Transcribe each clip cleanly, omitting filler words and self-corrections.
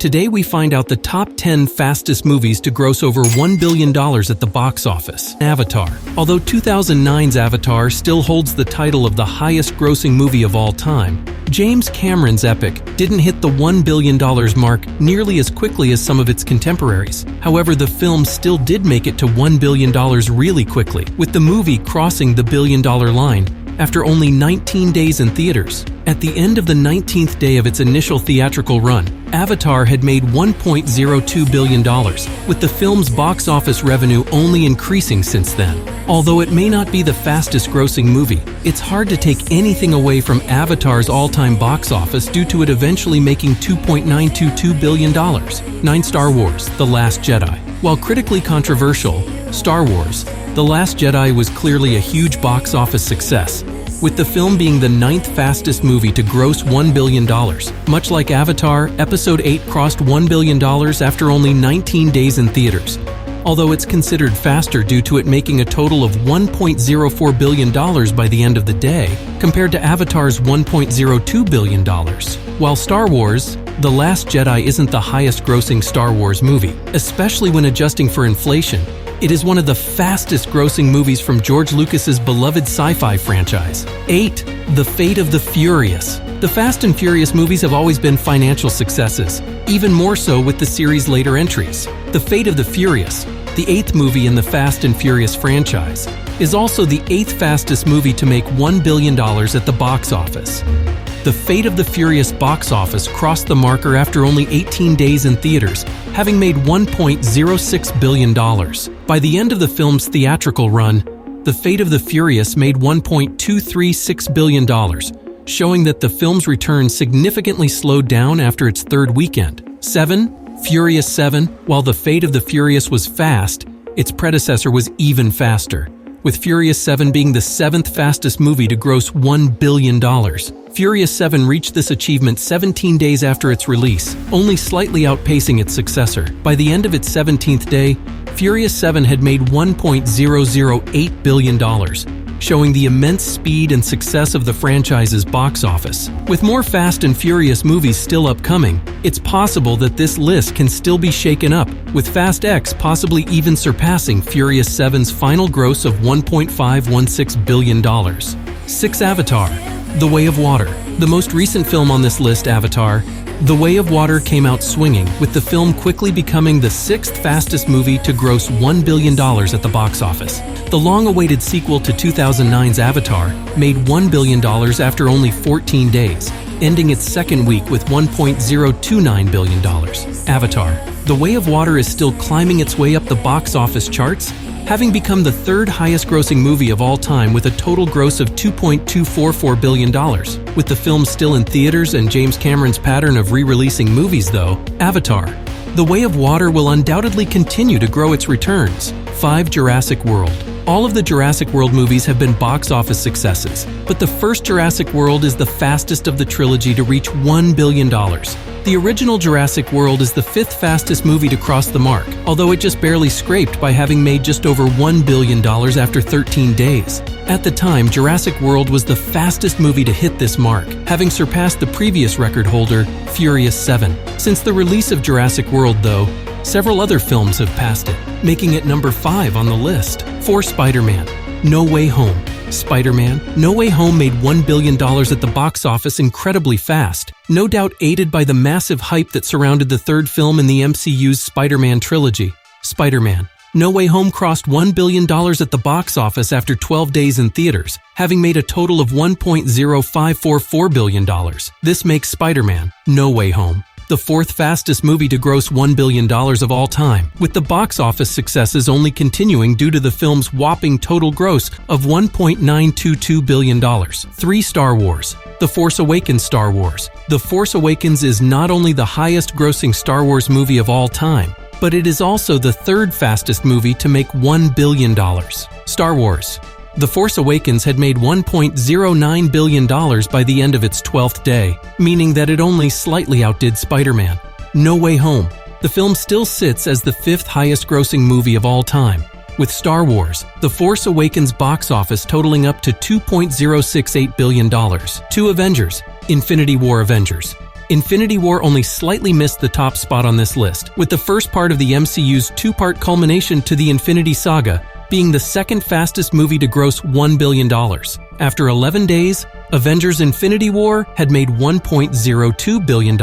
Today we find out the top 10 fastest movies to gross over $1 billion at the box office. Avatar. Although 2009's Avatar still holds the title of the highest grossing movie of all time, James Cameron's epic didn't hit the $1 billion mark nearly as quickly as some of its contemporaries. However, the film still did make it to $1 billion really quickly, with the movie crossing the billion-dollar line after only 19 days in theaters. At the end of the 19th day of its initial theatrical run, Avatar had made $1.02 billion, with the film's box office revenue only increasing since then. Although it may not be the fastest-grossing movie, it's hard to take anything away from Avatar's all-time box office due to it eventually making $2.922 billion. 9. Star Wars: The Last Jedi. While critically controversial, Star Wars: The Last Jedi was clearly a huge box office success, with the film being the 9th fastest movie to gross $1 billion. Much like Avatar, Episode 8 crossed $1 billion after only 19 days in theaters, although it's considered faster due to it making a total of $1.04 billion by the end of the day, compared to Avatar's $1.02 billion. While Star Wars: The Last Jedi isn't the highest-grossing Star Wars movie, especially when adjusting for inflation, it is one of the fastest-grossing movies from George Lucas's beloved sci-fi franchise. 8. The Fate of the Furious. The Fast and Furious movies have always been financial successes, even more so with the series' later entries. The Fate of the Furious, the 8th movie in the Fast and Furious franchise, is also the 8th fastest movie to make $1 billion at the box office. The Fate of the Furious box office crossed the marker after only 18 days in theaters, having made $1.06 billion. By the end of the film's theatrical run, The Fate of the Furious made $1.236 billion, showing that the film's return significantly slowed down after its third weekend. 7. Furious 7. While The Fate of the Furious was fast, its predecessor was even faster, with Furious 7 being the 7th fastest movie to gross $1 billion. Furious 7 reached this achievement 17 days after its release, only slightly outpacing its successor. By the end of its 17th day, Furious 7 had made $1.008 billion, showing the immense speed and success of the franchise's box office. With more Fast and Furious movies still upcoming, it's possible that this list can still be shaken up, with Fast X possibly even surpassing Furious 7's final gross of $1.516 billion. 6. Avatar: The Way of Water. The most recent film on this list, Avatar: The Way of Water, came out swinging, with the film quickly becoming the 6th fastest movie to gross $1 billion at the box office. The long-awaited sequel to 2009's Avatar made $1 billion after only 14 days, ending its second week with $1.029 billion. Avatar: The Way of Water is still climbing its way up the box office charts, having become the 3rd highest-grossing movie of all time with a total gross of $2.244 billion. With the film still in theaters and James Cameron's pattern of re-releasing movies, though, Avatar: The Way of Water will undoubtedly continue to grow its returns. 5. Jurassic World. All of the Jurassic World movies have been box office successes, but the first Jurassic World is the fastest of the trilogy to reach $1 billion. The original Jurassic World is the 5th fastest movie to cross the mark, although it just barely scraped by having made just over $1 billion after 13 days. At the time, Jurassic World was the fastest movie to hit this mark, having surpassed the previous record holder, Furious 7. Since the release of Jurassic World, though, several other films have passed it, making it number 5 on the list. 4. Spider-Man: No Way Home. Spider-Man: No Way Home made $1 billion at the box office incredibly fast, no doubt aided by the massive hype that surrounded the third film in the MCU's Spider-Man trilogy. Spider-Man: No Way Home crossed $1 billion at the box office after 12 days in theaters, having made a total of $1.0544 billion. This makes Spider-Man: No Way Home the 4th fastest movie to gross $1 billion of all time, with the box office successes only continuing due to the film's whopping total gross of $1.922 billion. 3. Star Wars: The Force Awakens. Star Wars: The Force Awakens is not only the highest-grossing Star Wars movie of all time, but it is also the 3rd fastest movie to make $1 billion. Star Wars: The Force Awakens had made $1.09 billion by the end of its 12th day, meaning that it only slightly outdid Spider-Man: No Way Home. The film still sits as the 5th highest-grossing movie of all time, with Star Wars: The Force Awakens box office totaling up to $2.068 billion. 2. Avengers Infinity War. Avengers Infinity War only slightly missed the top spot on this list, with the first part of the MCU's two-part culmination to the Infinity Saga being the second fastest movie to gross $1 billion. After 11 days, Avengers Infinity War had made $1.02 billion,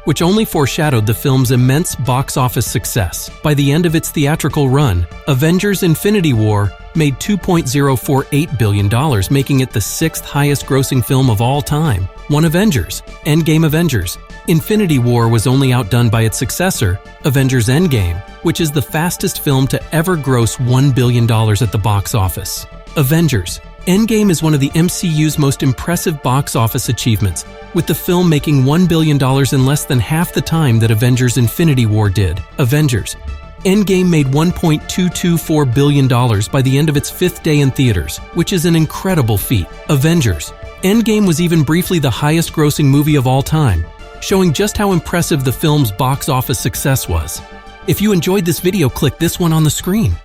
which only foreshadowed the film's immense box office success. By the end of its theatrical run, Avengers Infinity War made $2.048 billion, making it the sixth highest grossing film of all time. One Avengers, Endgame Avengers, Infinity War was only outdone by its successor, Avengers Endgame, which is the fastest film to ever gross $1 billion at the box office. Avengers Endgame is one of the MCU's most impressive box office achievements, with the film making $1 billion in less than half the time that Avengers Infinity War did. Avengers Endgame made $1.224 billion by the end of its fifth day in theaters, which is an incredible feat. Avengers Endgame was even briefly the highest-grossing movie of all time, showing just how impressive the film's box office success was. If you enjoyed this video, click this one on the screen.